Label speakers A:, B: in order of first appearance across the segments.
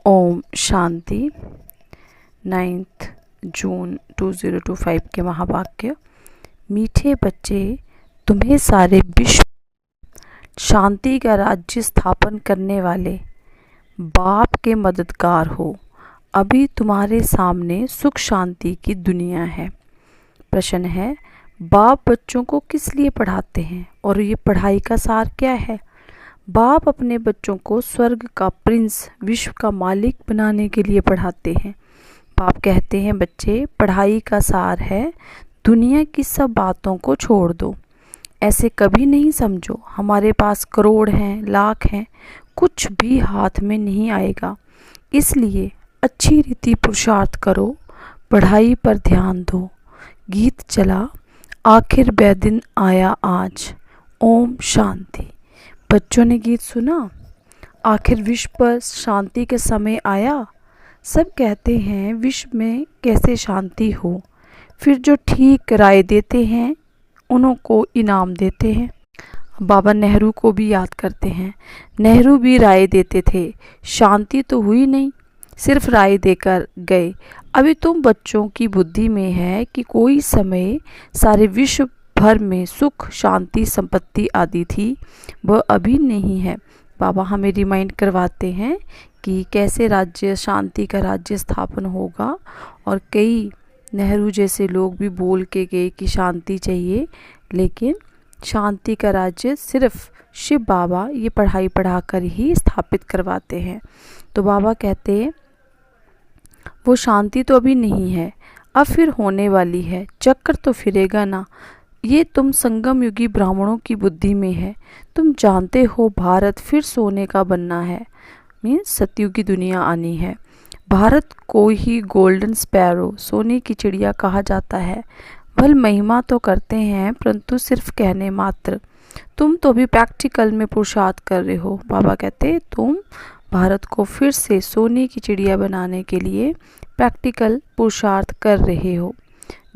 A: ओम शांति। 9 जून 2025 के महावाक्य। मीठे बच्चे, तुम्हें सारे विश्व शांति का राज्य स्थापन करने वाले बाप के मददगार हो। अभी तुम्हारे सामने सुख शांति की दुनिया है। प्रश्न है, बाप बच्चों को किस लिए पढ़ाते हैं और ये पढ़ाई का सार क्या है? बाप अपने बच्चों को स्वर्ग का प्रिंस, विश्व का मालिक बनाने के लिए पढ़ाते हैं। बाप कहते हैं, बच्चे, पढ़ाई का सार है दुनिया की सब बातों को छोड़ दो। ऐसे कभी नहीं समझो हमारे पास करोड़ हैं, लाख हैं, कुछ भी हाथ में नहीं आएगा। इसलिए अच्छी रीति पुरुषार्थ करो, पढ़ाई पर ध्यान दो। गीत चला, आखिर वह दिन आया आज। ओम शांति। बच्चों ने गीत सुना, आखिर विश्व पर शांति के समय आया। सब कहते हैं विश्व में कैसे शांति हो, फिर जो ठीक राय देते हैं उन्हों को इनाम देते हैं। बाबा नेहरू को भी याद करते हैं। नेहरू भी राय देते थे, शांति तो हुई नहीं, सिर्फ राय देकर गए। अभी तुम बच्चों की बुद्धि में है कि कोई समय सारे विश्व भर में सुख, शांति, संपत्ति आदि थी, वह अभी नहीं है। बाबा हमें रिमाइंड करवाते हैं कि कैसे राज्य, शांति का राज्य स्थापन होगा। और कई नेहरू जैसे लोग भी बोल के गए कि शांति चाहिए, लेकिन शांति का राज्य सिर्फ शिव बाबा ये पढ़ाई पढ़ाकर ही स्थापित करवाते हैं। तो बाबा कहते हैं वो शांति तो अभी नहीं है, अब फिर होने वाली है। चक्कर तो फिरेगा ना। ये तुम संगम युगी ब्राह्मणों की बुद्धि में है। तुम जानते हो भारत फिर सोने का बनना है, मीन्स सतयुग की दुनिया आनी है। भारत को ही गोल्डन स्पैरो, सोने की चिड़िया कहा जाता है। भल महिमा तो करते हैं परंतु सिर्फ कहने मात्र। तुम तो भी प्रैक्टिकल में पुरुषार्थ कर रहे हो। बाबा कहते तुम भारत को फिर से सोने की चिड़िया बनाने के लिए प्रैक्टिकल पुरुषार्थ कर रहे हो।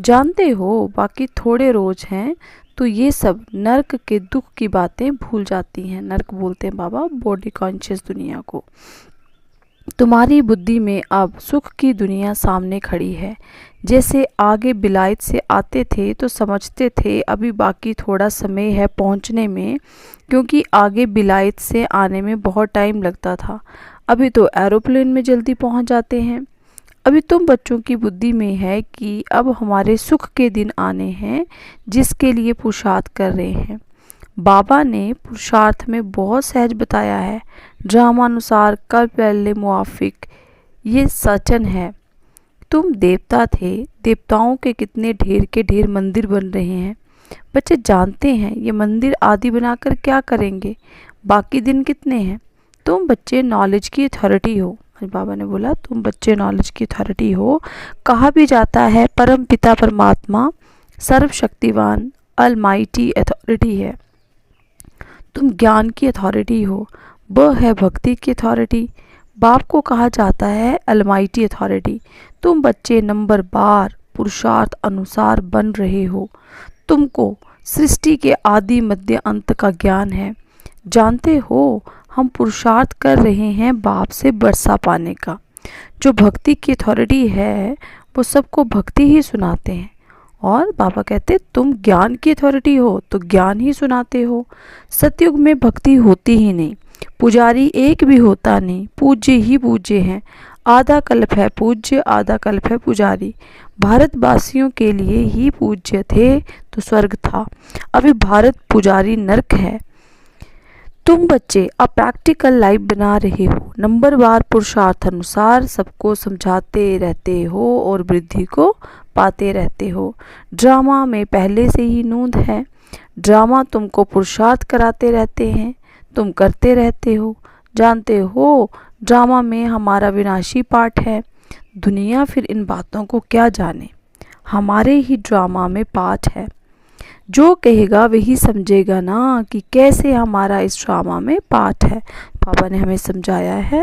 A: जानते हो बाकी थोड़े रोज हैं तो ये सब नर्क के दुख की बातें भूल जाती हैं। नर्क बोलते हैं बाबा बॉडी कॉन्शियस दुनिया को। तुम्हारी बुद्धि में अब सुख की दुनिया सामने खड़ी है। जैसे आगे बिलायत से आते थे तो समझते थे अभी बाकी थोड़ा समय है पहुंचने में, क्योंकि आगे बिलायत से आने में बहुत टाइम लगता था। अभी तो एरोप्लेन में जल्दी पहुंच जाते हैं। अभी तुम बच्चों की बुद्धि में है कि अब हमारे सुख के दिन आने हैं, जिसके लिए पुरुषार्थ कर रहे हैं। बाबा ने पुरुषार्थ में बहुत सहज बताया है। ड्रामानुसार कल पहले मुआफिक ये सचन है। तुम देवता थे, देवताओं के कितने ढेर के ढेर मंदिर बन रहे हैं। बच्चे जानते हैं ये मंदिर आदि बनाकर क्या करेंगे। बाकी दिन कितने हैं। तुम बच्चे नॉलेज की अथॉरिटी हो। बाबा ने बोला तुम बच्चे नॉलेज की अथॉरिटी हो। कहा भी जाता है परम पिता परमात्मा सर्वशक्तिवान अलमाइटी अथॉरिटी है। तुम ज्ञान की अथॉरिटी हो, वह है भक्ति की अथॉरिटी। बाप को कहा जाता है अलमाइटी अथॉरिटी। तुम बच्चे नंबर बार पुरुषार्थ अनुसार बन रहे हो। तुमको सृष्टि के आदि मध्य अंत का ज्ञान है। जानते हो हम पुरुषार्थ कर रहे हैं बाप से वर्षा पाने का। जो भक्ति की अथॉरिटी है वो सबको भक्ति ही सुनाते हैं। और बाबा कहते तुम ज्ञान की अथॉरिटी हो तो ज्ञान ही सुनाते हो। सतयुग में भक्ति होती ही नहीं, पुजारी एक भी होता नहीं, पूज्य ही पूज्य हैं। आधा कल्प है पूज्य, आधा कल्प है पुजारी। भारतवासियों के लिए ही पूज्य थे तो स्वर्ग था। अभी भारत पुजारी नरक है। तुम बच्चे अब प्रैक्टिकल लाइफ बना रहे हो। नंबर बार पुरुषार्थ अनुसार सबको समझाते रहते हो और वृद्धि को पाते रहते हो। ड्रामा में पहले से ही नूंद है। ड्रामा तुमको पुरुषार्थ कराते रहते हैं, तुम करते रहते हो। जानते हो ड्रामा में हमारा विनाशी पार्ट है। दुनिया फिर इन बातों को क्या जाने, हमारे ही ड्रामा में पार्ट है। जो कहेगा वही समझेगा ना कि कैसे हमारा इस ड्रामा में पार्ट है। पापा ने हमें समझाया है,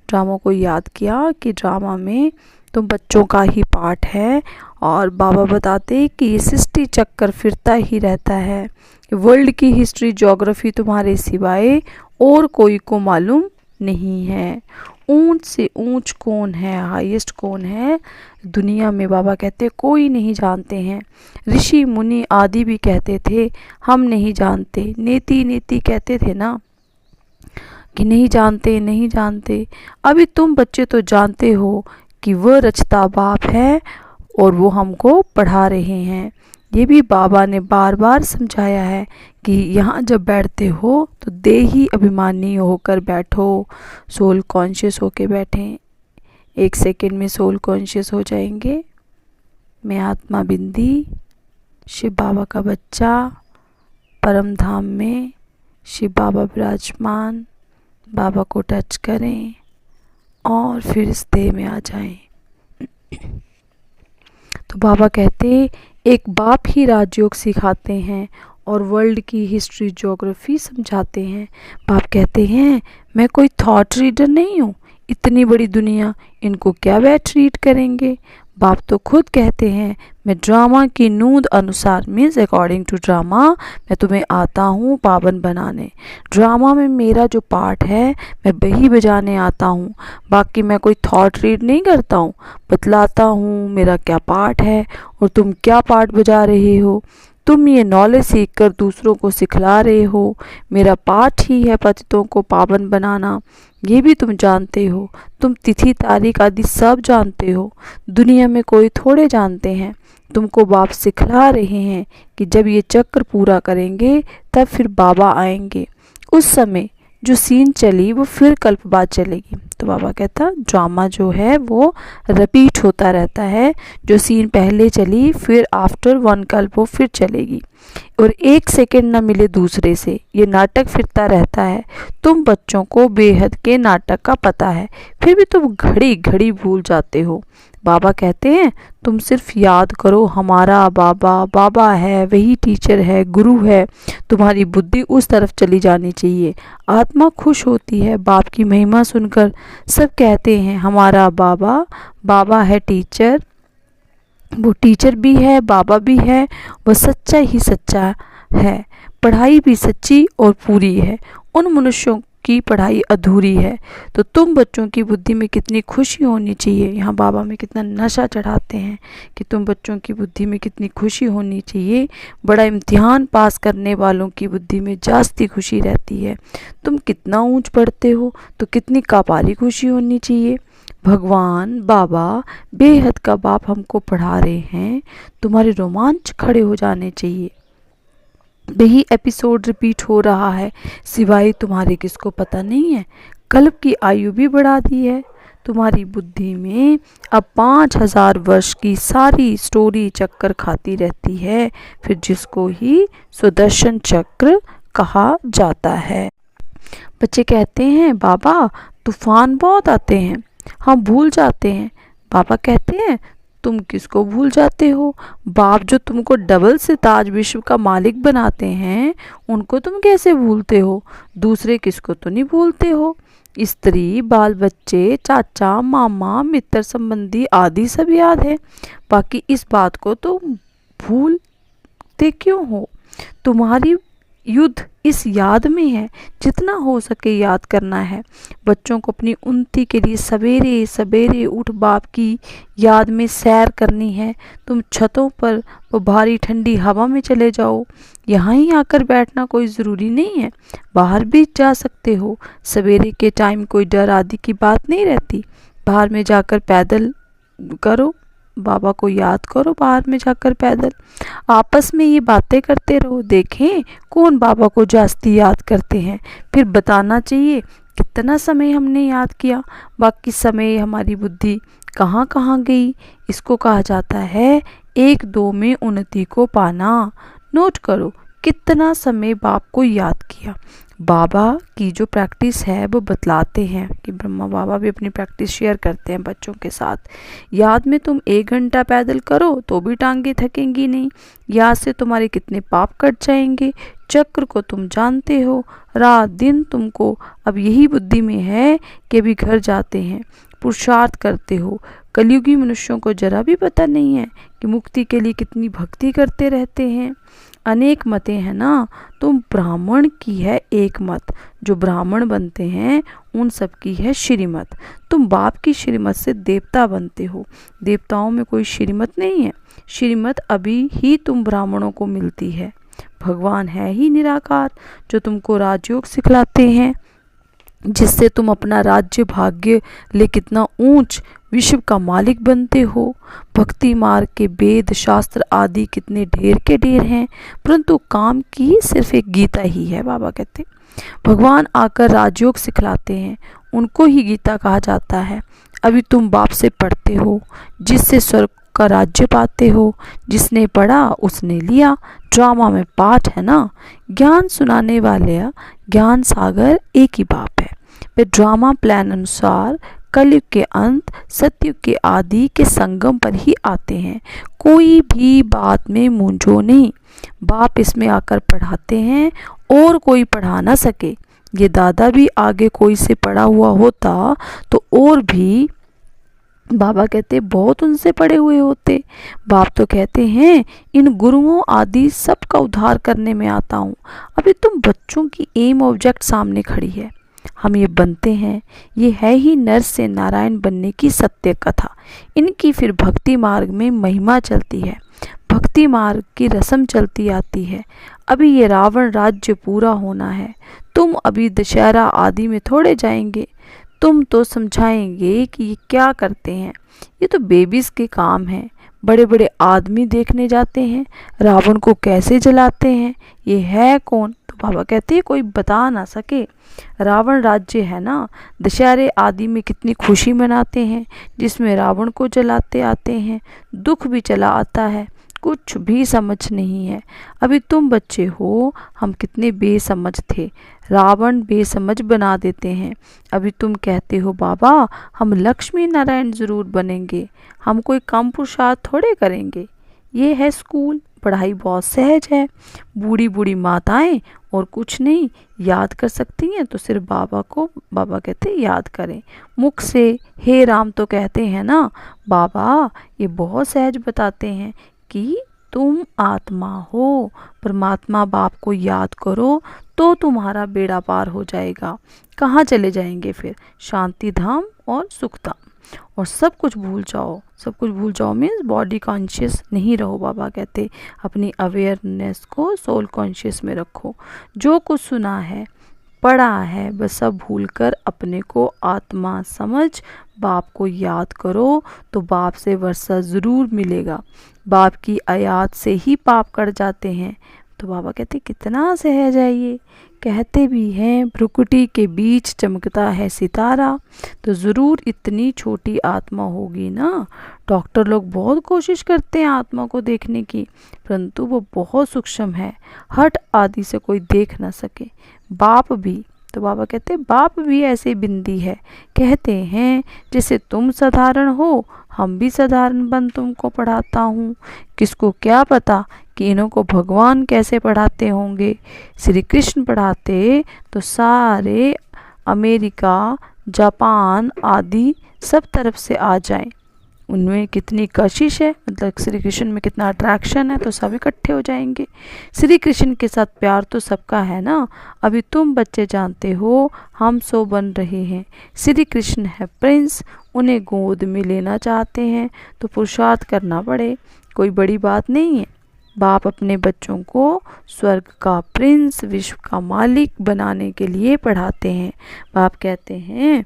A: ड्रामा को याद किया कि ड्रामा में तुम बच्चों का ही पार्ट है। और बाबा बताते कि ये सृष्टि चक्कर फिरता ही रहता है। वर्ल्ड की हिस्ट्री, ज्योग्राफी तुम्हारे सिवाय और कोई को मालूम नहीं है। ऊंच से ऊंच कौन है, हाईएस्ट कौन है दुनिया में? बाबा कहते कोई नहीं जानते हैं। ऋषि मुनि आदि भी कहते थे हम नहीं जानते। नेति नेति कहते थे ना कि नहीं जानते नहीं जानते। अभी तुम बच्चे तो जानते हो कि वह रचता बाप है और वो हमको पढ़ा रहे हैं। ये भी बाबा ने बार बार समझाया है कि यहाँ जब बैठते हो तो देही अभिमानी होकर बैठो, सोल कॉन्शियस होके बैठें। 1 सेकंड में सोल कॉन्शियस हो जाएंगे। मैं आत्मा बिंदी, शिव बाबा का बच्चा, परम धाम में शिव बाबा विराजमान। बाबा को टच करें और फिर इस देह में आ जाएं। तो बाबा कहते एक बाप ही राजयोग सिखाते हैं और वर्ल्ड की हिस्ट्री ज्योग्राफी समझाते हैं। बाप कहते हैं मैं कोई थॉट रीडर नहीं हूँ, इतनी बड़ी दुनिया इनको क्या बैठ रीड करेंगे। बाप तो खुद कहते हैं मैं ड्रामा की नूंद अनुसार, मीन्स अकॉर्डिंग टू ड्रामा, मैं तुम्हें आता हूँ पावन बनाने। ड्रामा में मेरा जो पार्ट है मैं वही बजाने आता हूँ, बाकी मैं कोई थॉट रीड नहीं करता हूँ, बतलाता हूँ मेरा क्या पार्ट है और तुम क्या पार्ट बजा रहे हो। तुम ये नॉलेज सीख कर दूसरों को सिखला रहे हो। मेरा पाठ ही है पतितों को पावन बनाना, ये भी तुम जानते हो। तुम तिथि तारीख आदि सब जानते हो, दुनिया में कोई थोड़े जानते हैं। तुमको बाप सिखला रहे हैं कि जब ये चक्र पूरा करेंगे तब फिर बाबा आएंगे। उस समय जो सीन चली वो फिर कल्प बाद चलेगी। तो बाबा कहता ड्रामा जो है वो रिपीट होता रहता है। जो सीन पहले चली फिर आफ्टर 1 कल्प वो फिर चलेगी और 1 सेकंड ना मिले दूसरे से, ये नाटक फिरता रहता है। तुम बच्चों को बेहद के नाटक का पता है, फिर भी तुम घड़ी घड़ी भूल जाते हो। बाबा कहते हैं तुम सिर्फ याद करो हमारा बाबा बाबा है, वही टीचर है, गुरु है। तुम्हारी बुद्धि उस तरफ चली जानी चाहिए। आत्मा खुश होती है बाप की महिमा सुनकर। सब कहते हैं हमारा बाबा बाबा है टीचर, वो टीचर भी है बाबा भी है, वो सच्चा ही सच्चा है। पढ़ाई भी सच्ची और पूरी है, उन मनुष्यों की पढ़ाई अधूरी है। तो तुम बच्चों की बुद्धि में कितनी खुशी होनी चाहिए। यहाँ बाबा में कितना नशा चढ़ाते हैं कि तुम बच्चों की बुद्धि में कितनी खुशी होनी चाहिए। बड़ा इम्तिहान पास करने वालों की बुद्धि में जास्ती खुशी रहती है। तुम कितना ऊंच पढ़ते हो तो कितनी कापारी खुशी होनी चाहिए। भगवान बाबा बेहद का बाप हमको पढ़ा रहे हैं, तुम्हारे रोमांच खड़े हो जाने चाहिए। वही एपिसोड रिपीट हो रहा है, सिवाय तुम्हारे किसको पता नहीं है। कल्प की आयु भी बढ़ा दी है। तुम्हारी बुद्धि में अब 5000 वर्ष की सारी स्टोरी चक्कर खाती रहती है, फिर जिसको ही सुदर्शन चक्र कहा जाता है। बच्चे कहते हैं बाबा तूफान बहुत आते हैं, हम भूल जाते हैं। बाबा कहते हैं तुम किसको भूल जाते हो। बाप जो तुमको डबल से ताज विश्व का मालिक बनाते हैं उनको तुम कैसे भूलते हो। दूसरे किसको तो नहीं भूलते हो। स्त्री बाल बच्चे चाचा मामा मित्र संबंधी आदि सब याद है, बाकी इस बात को तो भूलते क्यों हो। तुम्हारी युद्ध इस याद में है, जितना हो सके याद करना है। बच्चों को अपनी उन्नति के लिए सवेरे सवेरे उठ बाप की याद में सैर करनी है। तुम छतों पर वो भारी ठंडी हवा में चले जाओ, यहाँ ही आकर बैठना कोई ज़रूरी नहीं है, बाहर भी जा सकते हो। सवेरे के टाइम कोई डर आदि की बात नहीं रहती। बाहर में जाकर पैदल करो, बाबा को याद करो बाहर में जाकर पैदल। आपस में ये बातें करते रहो, देखें कौन बाबा को जास्ती याद करते हैं, फिर बताना चाहिए कितना समय हमने याद किया। बाकी समय हमारी बुद्धि कहाँ कहाँ गई। इसको कहा जाता है 1-2 में उन्नति को पाना। नोट करो कितना समय बाप को याद किया। बाबा की जो प्रैक्टिस है वो बतलाते हैं कि ब्रह्मा बाबा भी अपनी प्रैक्टिस शेयर करते हैं बच्चों के साथ। याद में तुम 1 घंटा पैदल करो तो भी टांगे थकेंगी नहीं। याद से तुम्हारे कितने पाप कट जाएंगे। चक्र को तुम जानते हो, रात दिन तुमको अब यही बुद्धि में है कि अभी घर जाते हैं। पुरुषार्थ करते हो। कलयुगी मनुष्यों को जरा भी पता नहीं है कि मुक्ति के लिए कितनी भक्ति करते रहते हैं। अनेक मतें हैं ना, तुम ब्राह्मण की है एक मत, जो ब्राह्मण बनते हैं उन सब की है श्रीमत। तुम बाप की श्रीमत से देवता बनते हो, देवताओं में कोई श्रीमत नहीं है। श्रीमत अभी ही तुम ब्राह्मणों को मिलती है। भगवान है ही निराकार, जो तुमको राजयोग सिखलाते हैं, जिससे तुम अपना राज्य भाग्य ले कितना ऊंच विश्व का मालिक बनते हो। भक्ति मार्ग के वेद शास्त्र आदि कितने ढेर के ढेर हैं, परंतु काम की सिर्फ एक गीता ही है। बाबा कहते भगवान आकर राजयोग सिखलाते हैं, उनको ही गीता कहा जाता है। अभी तुम बाप से पढ़ते हो, जिससे स्वर्ग का राज्य पाते हो। जिसने पढ़ा उसने लिया, ड्रामा में पाठ है ना। ज्ञान सुनाने वाले ज्ञान सागर एक ही बाप है। वे ड्रामा प्लान अनुसार कलयुग के अंत सतयुग के आदि के संगम पर ही आते हैं। कोई भी बात में मूंझो नहीं, बाप इसमें आकर पढ़ाते हैं और कोई पढ़ा ना सके। ये दादा भी आगे कोई से पढ़ा हुआ होता तो और भी बाबा कहते बहुत उनसे पढ़े हुए होते। बाप तो कहते हैं इन गुरुओं आदि सब का उद्धार करने में आता हूँ। अभी तुम बच्चों की एम ऑब्जेक्ट सामने खड़ी है, हम ये बनते हैं। ये है ही नर से नारायण बनने की सत्य कथा। इनकी फिर भक्ति मार्ग में महिमा चलती है, भक्ति मार्ग की रस्म चलती आती है। अभी ये रावण राज्य पूरा होना है। तुम अभी दशहरा आदि में थोड़े जाएंगे, तुम तो समझाएंगे कि ये क्या करते हैं। ये तो बेबीज के काम हैं। बड़े बड़े आदमी देखने जाते हैं रावण को कैसे जलाते हैं। ये है कौन? तो बाबा कहते हैं कोई बता ना सके। रावण राज्य है ना, दशहरे आदि में कितनी खुशी मनाते हैं, जिसमें रावण को जलाते आते हैं। दुख भी चला आता है, कुछ भी समझ नहीं है। अभी तुम बच्चे हो, हम कितने बेसमझ थे, रावण बेसमझ बना देते हैं। अभी तुम कहते हो बाबा हम लक्ष्मी नारायण ज़रूर बनेंगे, हम कोई कम पुरुषार्थ थोड़े करेंगे। ये है स्कूल, पढ़ाई बहुत सहज है। बूढ़ी बूढ़ी माताएं और कुछ नहीं याद कर सकती हैं तो सिर्फ बाबा को बाबा कहते याद करें। मुख से हे राम तो कहते हैं ना। बाबा ये बहुत सहज बताते हैं कि तुम आत्मा हो, परमात्मा बाप को याद करो तो तुम्हारा बेड़ा पार हो जाएगा। कहाँ चले जाएंगे फिर? शांति धाम और सुख धाम। और सब कुछ भूल जाओ, सब कुछ भूल जाओ मीन्स बॉडी कॉन्शियस नहीं रहो। बाबा कहते अपनी अवेयरनेस को सोल कॉन्शियस में रखो। जो कुछ सुना है पढ़ा है बस सब भूलकर अपने को आत्मा समझ बाप को याद करो तो बाप से वर्षा ज़रूर मिलेगा। बाप की आयात से ही पाप कट जाते हैं। तो बाबा कहते कितना सहज है ये। कहते भी हैं भ्रुकुटी के बीच चमकता है सितारा। तो ज़रूर इतनी छोटी आत्मा होगी ना। डॉक्टर लोग बहुत कोशिश करते हैं आत्मा को देखने की, परंतु वो बहुत सूक्ष्म है, हट आदि से कोई देख ना सके। बाप भी, तो बाबा कहते बाप भी ऐसे बिंदी है। कहते हैं जैसे तुम साधारण हो हम भी साधारण बन तुमको पढ़ाता हूँ। किसको क्या पता कि इन्हों को भगवान कैसे पढ़ाते होंगे। श्री कृष्ण पढ़ाते तो सारे अमेरिका जापान आदि सब तरफ से आ जाएं। उनमें कितनी कशिश है, मतलब श्री कृष्ण में कितना अट्रैक्शन है तो सब इकट्ठे हो जाएंगे। श्री कृष्ण के साथ प्यार तो सबका है ना। अभी तुम बच्चे जानते हो हम सो बन रहे हैं। श्री कृष्ण है प्रिंस, उन्हें गोद में लेना चाहते हैं तो पुरुषार्थ करना पड़े, कोई बड़ी बात नहीं है। बाप अपने बच्चों को स्वर्ग का प्रिंस विश्व का मालिक बनाने के लिए पढ़ाते हैं। बाप कहते हैं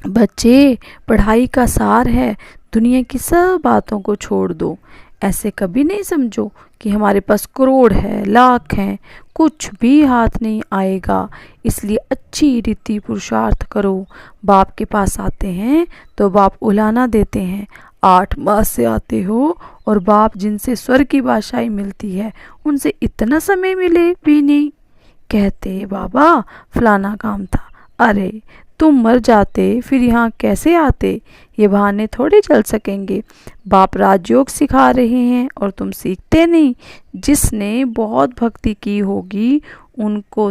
A: बच्चे पढ़ाई का सार है, दुनिया की सब बातों को छोड़ दो। ऐसे कभी नहीं समझो कि हमारे पास करोड़ है लाख हैं, कुछ भी हाथ नहीं आएगा। इसलिए अच्छी रीति पुरुषार्थ करो। बाप के पास आते हैं तो बाप उलाना देते हैं। 8 मास से आते हो और बाप जिनसे स्वर की भाषाई मिलती है उनसे इतना समय मिले भी नहीं। कहते बाबा फलाना काम था, अरे तुम मर जाते फिर यहाँ कैसे आते, ये बहाने थोड़े चल सकेंगे। बाप राजयोग सिखा रहे हैं और तुम सीखते नहीं। जिसने बहुत भक्ति की होगी उनको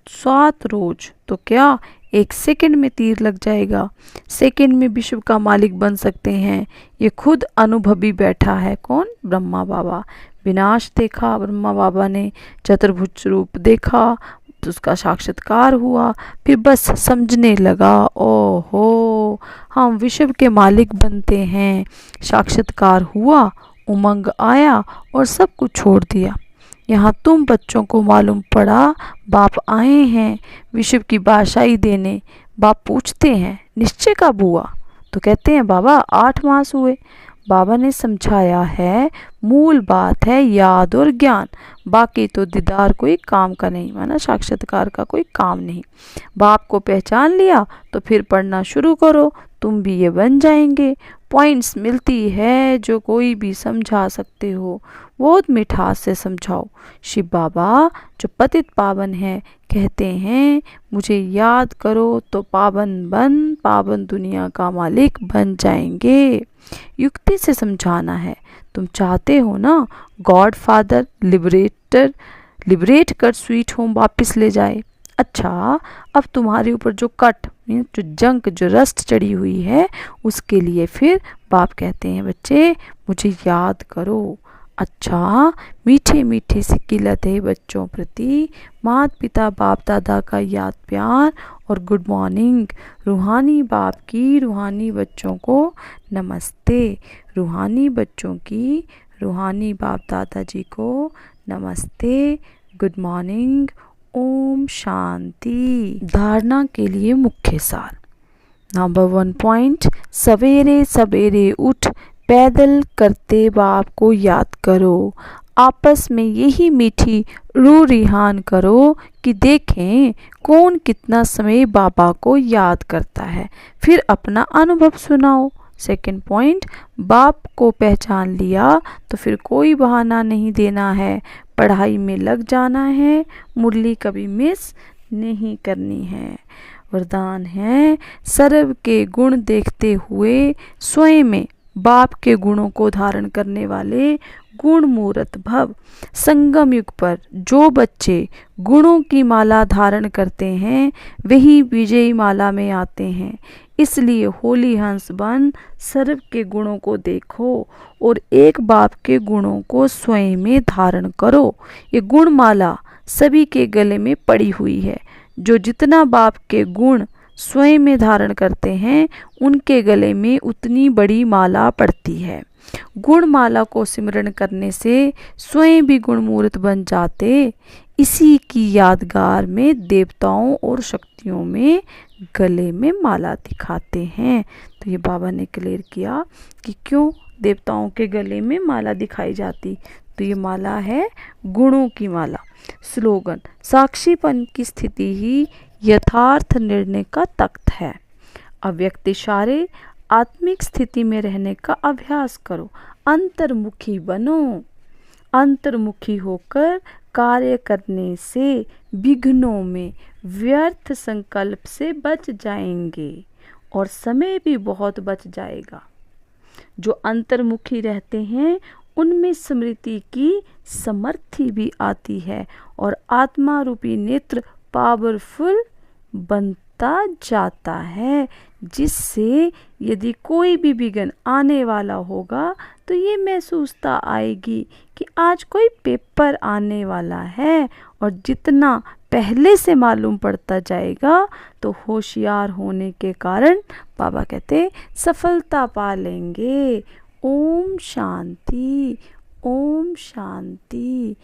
A: 7 रोज तो क्या एक सेकंड में तीर लग जाएगा, सेकंड में विश्व का मालिक बन सकते हैं। ये खुद अनुभवी बैठा है, कौन? ब्रह्मा बाबा। विनाश देखा ब्रह्मा बाबा ने, चतुर्भुज रूप देखा, तो उसका साक्षात्कार हुआ, फिर बस समझने लगा, ओहो हम विश्व के मालिक बनते हैं। साक्षात्कार हुआ, उमंग आया और सब कुछ छोड़ दिया। यहाँ तुम बच्चों को मालूम पड़ा बाप आए हैं विश्व की बादशाही देने। बाप पूछते हैं निश्चय कब हुआ? तो कहते हैं बाबा 8 मास हुए। बाबा ने समझाया है मूल बात है याद और ज्ञान, बाकी तो दीदार कोई काम का नहीं, माना साक्षात्कार का कोई काम नहीं। बाप को पहचान लिया तो फिर पढ़ना शुरू करो, तुम भी ये बन जाएंगे। पॉइंट्स मिलती है जो कोई भी समझा सकते हो, बहुत मिठास से समझाओ। शिव बाबा जो पतित पावन है कहते हैं मुझे याद करो तो पावन बन, पावन दुनिया का मालिक बन जाएंगे। युक्ति से समझाना है। तुम चाहते हो ना गॉड फादर लिबरेट कर स्वीट होम वापस ले जाए। अच्छा, अब तुम्हारे ऊपर जो कट, जो जंक, जो रस्ट चढ़ी हुई है, उसके लिए फिर बाप कहते हैं बच्चे मुझे याद करो। अच्छा, मीठे मीठे सी किलत है बच्चों प्रति, माता पिता बाप दादा का याद प्यार और गुड मॉर्निंग। रूहानी बाप की रूहानी बच्चों को नमस्ते, रूहानी बच्चों की रूहानी बाप दादाजी को नमस्ते, गुड मॉर्निंग, ओम शांति। धारणा के लिए मुख्य सार। नंबर 1 पॉइंट, सवेरे सवेरे उठ पैदल करते बाप को याद करो। आपस में यही मीठी रूह रिहान करो कि देखें कौन कितना समय बाबा को याद करता है, फिर अपना अनुभव सुनाओ। सेकंड पॉइंट, बाप को पहचान लिया तो फिर कोई बहाना नहीं देना है, पढ़ाई में लग जाना है, मुरली कभी मिस नहीं करनी है। वरदान है सर्व के गुण देखते हुए स्वयं में बाप के गुणों को धारण करने वाले गुण मूर्त भव। संगम युग पर जो बच्चे गुणों की माला धारण करते हैं वही विजयी माला में आते हैं। इसलिए होली हंस बन सर्व के गुणों को देखो और एक बाप के गुणों को स्वयं में धारण करो। ये गुण माला सभी के गले में पड़ी हुई है। जो जितना बाप के गुण स्वयं में धारण करते हैं उनके गले में उतनी बड़ी माला पड़ती है। गुण माला को सिमरण करने से स्वयं भी गुणमूर्त बन जाते। इसी की यादगार में देवताओं और शक्तियों में गले में माला दिखाते हैं। तो ये बाबा ने क्लियर किया कि क्यों देवताओं के गले में माला दिखाई जाती। तो ये माला है गुणों की माला। स्लोगन, साक्षीपन की स्थिति ही यथार्थ निर्णय का तख्त है। अव्यक्त इशारे आत्मिक स्थिति में रहने का अभ्यास करो। अंतर्मुखी बनो। अंतर्मुखी होकर कार्य करने से विघ्नों में व्यर्थ संकल्प से बच जाएंगे और समय भी बहुत बच जाएगा। जो अंतर्मुखी रहते हैं उनमें स्मृति की समर्थि भी आती है और आत्मा रूपी नेत्र पावरफुल बनता जाता है, जिससे यदि कोई भी विघ्न आने वाला होगा तो ये महसूसता आएगी कि आज कोई पेपर आने वाला है। और जितना पहले से मालूम पड़ता जाएगा तो होशियार होने के कारण बाबा कहते सफलता पा लेंगे। ओम शांति, ओम शांति।